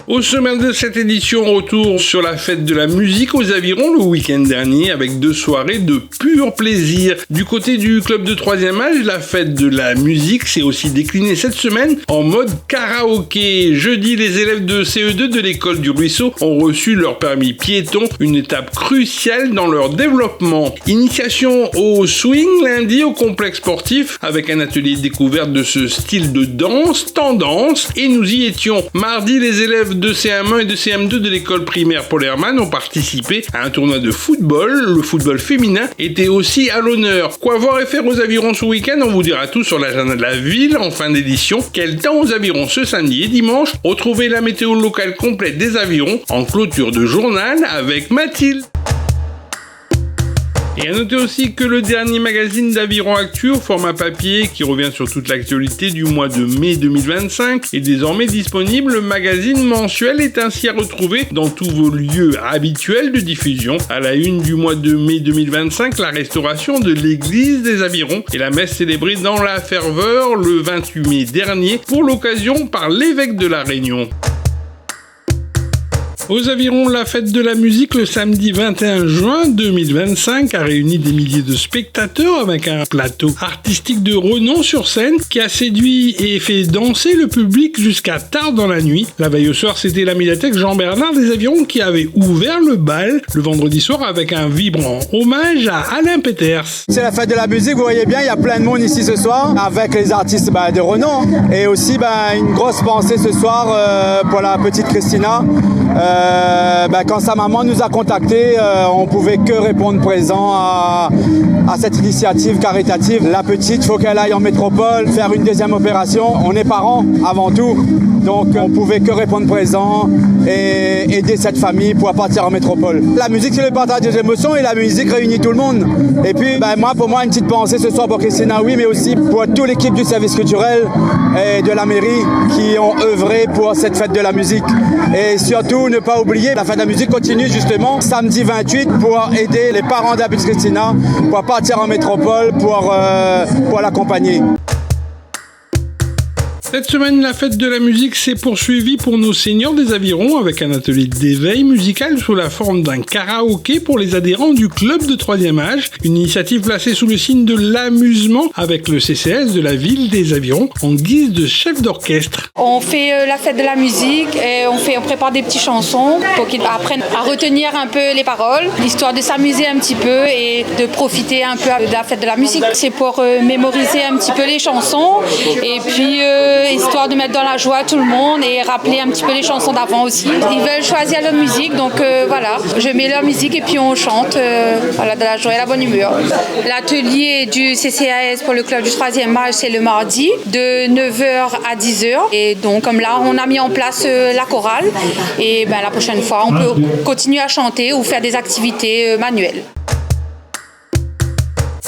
Au sommaire de cette édition, retour sur la fête de la musique aux Avirons le week-end dernier avec 2 soirées de pur plaisir. Du côté du club de 3e âge, la fête de la musique s'est aussi déclinée cette semaine en mode karaoké. Jeudi, les élèves de CE2 de l'école du Ruisseau ont reçu leur permis piéton, une étape cruciale dans leur développement. Initiation au swing lundi au complexe sportif avec un atelier découverte de ce style de danse, tendance, et nous y étions. Mardi, les élèves de CM1 et de CM2 de l'école primaire Paul Hermann ont participé à un tournoi de football. Le football féminin était aussi à l'honneur. Quoi voir et faire aux Avirons ce week-end? On vous dira tout sur l'agenda de la ville en fin d'édition. Quel temps aux Avirons ce samedi et dimanche? Retrouvez la météo locale complète des Avirons en clôture de journal avec Mathilde. Et à noter aussi que le dernier magazine d'Aviron Actu au format papier qui revient sur toute l'actualité du mois de mai 2025 est désormais disponible. Le magazine mensuel est ainsi à retrouver dans tous vos lieux habituels de diffusion. À la une du mois de mai 2025, la restauration de l'église des Avirons et la messe célébrée dans la ferveur le 28 mai dernier pour l'occasion par l'évêque de La Réunion. Aux Avirons, la fête de la musique le samedi 21 juin 2025 a réuni des milliers de spectateurs avec un plateau artistique de renom sur scène qui a séduit et fait danser le public jusqu'à tard dans la nuit. La veille au soir, c'était la médiathèque Jean-Bernard des Avirons qui avait ouvert le bal le vendredi soir avec un vibrant hommage à Alain Peters. C'est la fête de la musique, vous voyez bien, il y a plein de monde ici ce soir avec les artistes de renom et aussi une grosse pensée ce soir pour la petite Christina. Quand sa maman nous a contactés, on pouvait que répondre présent à cette initiative caritative. La petite, il faut qu'elle aille en métropole faire une deuxième opération. On est parents avant tout, donc on pouvait que répondre présent et aider cette famille pour partir en métropole. La musique, c'est le partage des émotions et la musique réunit tout le monde. Et puis, pour moi, une petite pensée ce soir pour Christina, oui, mais aussi pour toute l'équipe du service culturel et de la mairie qui ont œuvré pour cette fête de la musique. Et surtout, ne pas oublier, la fête de la musique continue justement samedi 28 pour aider les parents de la petite Christina pour partir en métropole pour l'accompagner. Cette semaine, la fête de la musique s'est poursuivie pour nos seniors des Avirons avec un atelier d'éveil musical sous la forme d'un karaoké pour les adhérents du club de 3e âge. Une initiative placée sous le signe de l'amusement avec le CCS de la ville des Avirons en guise de chef d'orchestre. On fait la fête de la musique et on prépare des petites chansons pour qu'ils apprennent à retenir un peu les paroles, histoire de s'amuser un petit peu et de profiter un peu de la fête de la musique. C'est pour mémoriser un petit peu les chansons et puis histoire de mettre dans la joie tout le monde et rappeler un petit peu les chansons d'avant aussi. Ils veulent choisir leur musique, donc voilà, je mets leur musique et puis on chante de la joie et la bonne humeur. L'atelier du CCAS pour le club du 3e âge, c'est le mardi de 9h à 10h. Et donc comme là, on a mis en place la chorale et la prochaine fois, on peut continuer à chanter ou faire des activités manuelles.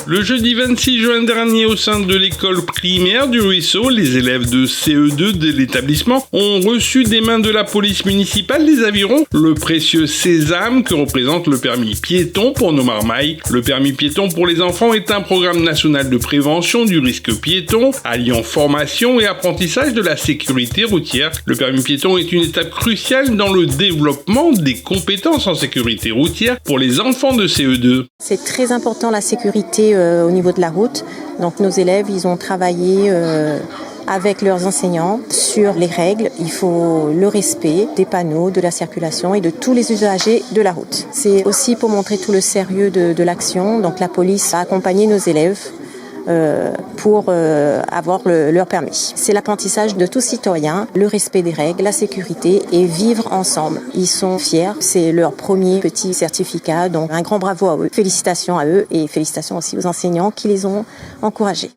Le jeudi 26 juin dernier, au sein de l'école primaire du Ruisseau, les élèves de CE2 de l'établissement ont reçu des mains de la police municipale des Avirons le précieux sésame que représente le permis piéton pour nos marmailles. Le permis piéton pour les enfants est un programme national de prévention du risque piéton, alliant formation et apprentissage de la sécurité routière. Le permis piéton est une étape cruciale dans le développement des compétences en sécurité routière pour les enfants de CE2. C'est très important la sécurité au niveau de la route. Donc nos élèves, ils ont travaillé avec leurs enseignants sur les règles. Il faut le respect des panneaux, de la circulation et de tous les usagers de la route. C'est aussi pour montrer tout le sérieux de l'action. Donc la police a accompagné nos élèves pour avoir leur permis. C'est l'apprentissage de tout citoyen, le respect des règles, la sécurité et vivre ensemble. Ils sont fiers, c'est leur premier petit certificat, donc un grand bravo à eux. Félicitations à eux et félicitations aussi aux enseignants qui les ont encouragés.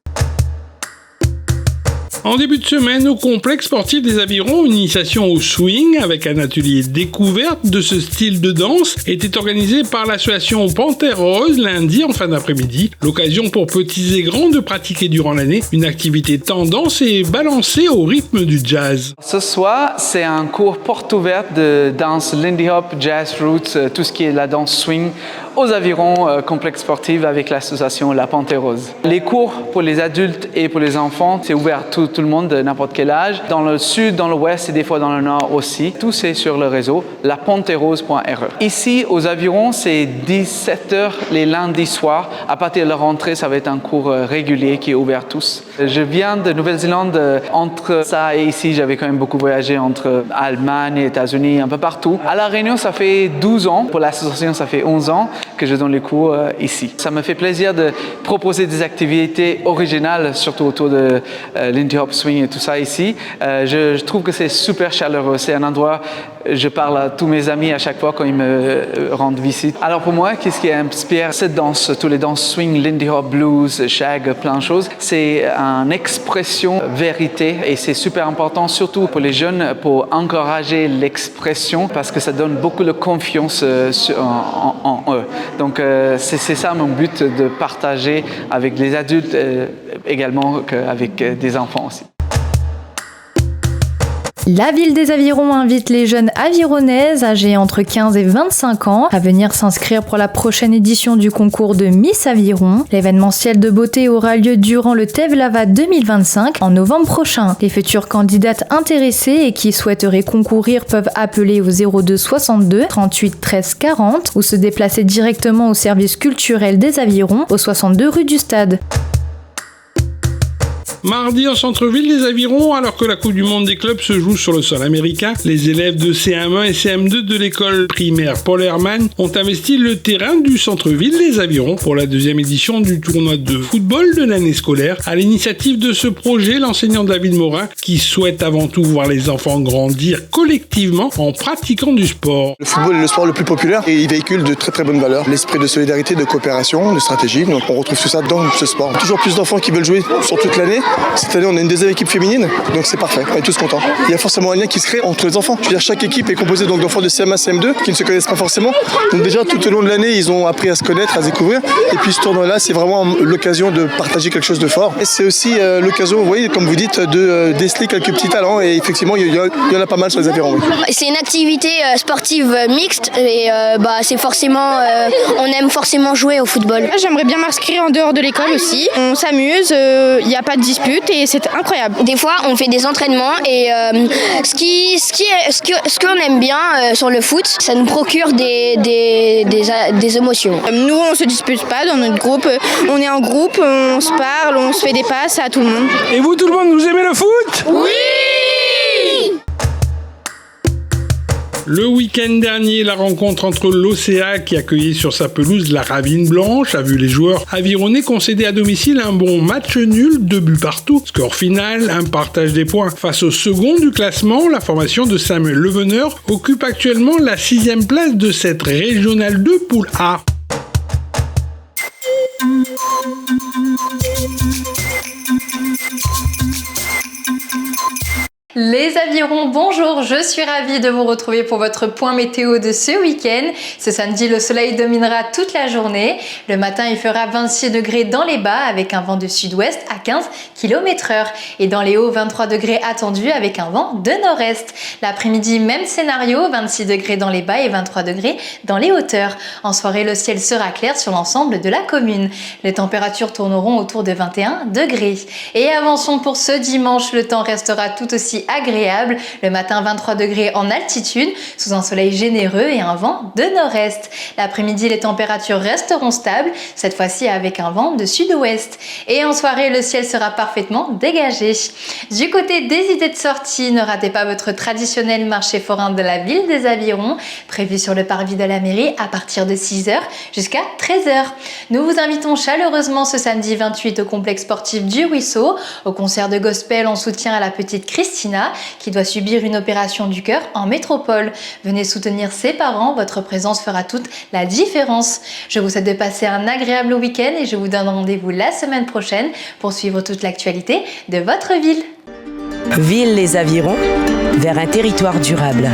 En début de semaine, au complexe sportif des Avirons, une initiation au swing avec un atelier découverte de ce style de danse était organisée par l'association Panthère Rose lundi en fin d'après-midi. L'occasion pour petits et grands de pratiquer durant l'année une activité tendance et balancée au rythme du jazz. Ce soir, c'est un cours porte ouverte de danse Lindy Hop, jazz roots, tout ce qui est la danse swing aux Avirons complexe sportif avec l'association La Panthère Rose. Les cours pour les adultes et pour les enfants, c'est ouvert à tout le monde de n'importe quel âge. Dans le sud, dans l'ouest et des fois dans le nord aussi. Tout c'est sur le réseau lapanthaireRose.re. Ici, aux Avirons, c'est 17h les lundis soirs. À partir de la rentrée, ça va être un cours régulier qui est ouvert à tous. Je viens de Nouvelle-Zélande. Entre ça et ici, j'avais quand même beaucoup voyagé entre Allemagne et États-Unis, un peu partout. À La Réunion, ça fait 12 ans. Pour l'association, ça fait 11 ans que je donne les cours ici. Ça me fait plaisir de proposer des activités originales, surtout autour de Lindy Hop Swing et tout ça ici. Je trouve que c'est super chaleureux. C'est un endroit, je parle à tous mes amis à chaque fois quand ils me rendent visite. Alors pour moi, qu'est-ce qui inspire cette danse, tous les danses swing, Lindy Hop, blues, shag, plein de choses, c'est une expression vérité et c'est super important, surtout pour les jeunes, pour encourager l'expression parce que ça donne beaucoup de confiance en eux. Donc c'est ça mon but, de partager avec les adultes également qu'avec des enfants aussi. La ville des Avirons invite les jeunes avironnaises âgées entre 15 et 25 ans à venir s'inscrire pour la prochaine édition du concours de Miss Aviron. L'événementiel de beauté aura lieu durant le Tevlava 2025 en novembre prochain. Les futures candidates intéressées et qui souhaiteraient concourir peuvent appeler au 02 62 38 13 40 ou se déplacer directement au service culturel des Avirons au 62 rue du Stade. Mardi en centre-ville des Avirons, alors que la Coupe du Monde des clubs se joue sur le sol américain, les élèves de CM1 et CM2 de l'école primaire Paul Hermann ont investi le terrain du centre-ville des Avirons pour la deuxième édition du tournoi de football de l'année scolaire. À l'initiative de ce projet, l'enseignant David Morin, qui souhaite avant tout voir les enfants grandir collectivement en pratiquant du sport. Le football est le sport le plus populaire et il véhicule de très très bonnes valeurs. L'esprit de solidarité, de coopération, de stratégie. Donc on retrouve tout ça dans ce sport. Toujours plus d'enfants qui veulent jouer sur toute l'année. Cette année, on a une deuxième équipe féminine, donc c'est parfait, on est tous contents. Il y a forcément un lien qui se crée entre les enfants. Je veux dire, chaque équipe est composée donc d'enfants de CM1, CM2 qui ne se connaissent pas forcément. Donc déjà, tout au long de l'année, ils ont appris à se connaître, à se découvrir. Et puis ce tournoi-là, c'est vraiment l'occasion de partager quelque chose de fort. Et c'est aussi l'occasion, vous voyez, comme vous dites, de déceler quelques petits talents. Et effectivement, il y en a pas mal sur les Avirons. Oui. C'est une activité sportive mixte et c'est forcément, on aime forcément jouer au football. J'aimerais bien m'inscrire en dehors de l'école aussi. On s'amuse, il n'y a pas de dispute et c'est incroyable. Des fois, on fait des entraînements et ce qu'on aime bien sur le foot, ça nous procure des émotions. Nous, on se dispute pas dans notre groupe. On est en groupe, on se parle, on se fait des passes à tout le monde. Et vous, tout le monde, vous aimez le foot ? Oui! Le week-end dernier, la rencontre entre l'Océa, qui accueillait sur sa pelouse la Ravine Blanche, a vu les joueurs avironnais concéder à domicile un bon match nul, 2 buts partout. Score final, un partage des points. Face au second du classement, la formation de Samuel Leveneur occupe actuellement la 6e place de cette régionale 2 poule A. Les Avirons, bonjour, je suis ravie de vous retrouver pour votre point météo de ce week-end. Ce samedi, le soleil dominera toute la journée. Le matin, il fera 26 degrés dans les bas avec un vent de sud-ouest à 15 km/h. Et dans les hauts, 23 degrés attendus avec un vent de nord-est. L'après-midi, même scénario, 26 degrés dans les bas et 23 degrés dans les hauteurs. En soirée, le ciel sera clair sur l'ensemble de la commune. Les températures tourneront autour de 21 degrés. Et avançons pour ce dimanche, le temps restera tout aussi agréable. Le matin, 23 degrés en altitude, sous un soleil généreux et un vent de nord-est. L'après-midi, les températures resteront stables, cette fois-ci avec un vent de sud-ouest. Et en soirée, le ciel sera parfaitement dégagé. Du côté des idées de sortie, ne ratez pas votre traditionnel marché forain de la ville des Avirons, prévu sur le parvis de la mairie à partir de 6h jusqu'à 13h. Nous vous invitons chaleureusement ce samedi 28 au complexe sportif du Ruisseau, au concert de gospel en soutien à la petite Christina, qui doit subir une opération du cœur en métropole. Venez soutenir ses parents, votre présence fera toute la différence. Je vous souhaite de passer un agréable week-end et je vous donne rendez-vous la semaine prochaine pour suivre toute l'actualité de votre ville. Ville les Avirons, vers un territoire durable.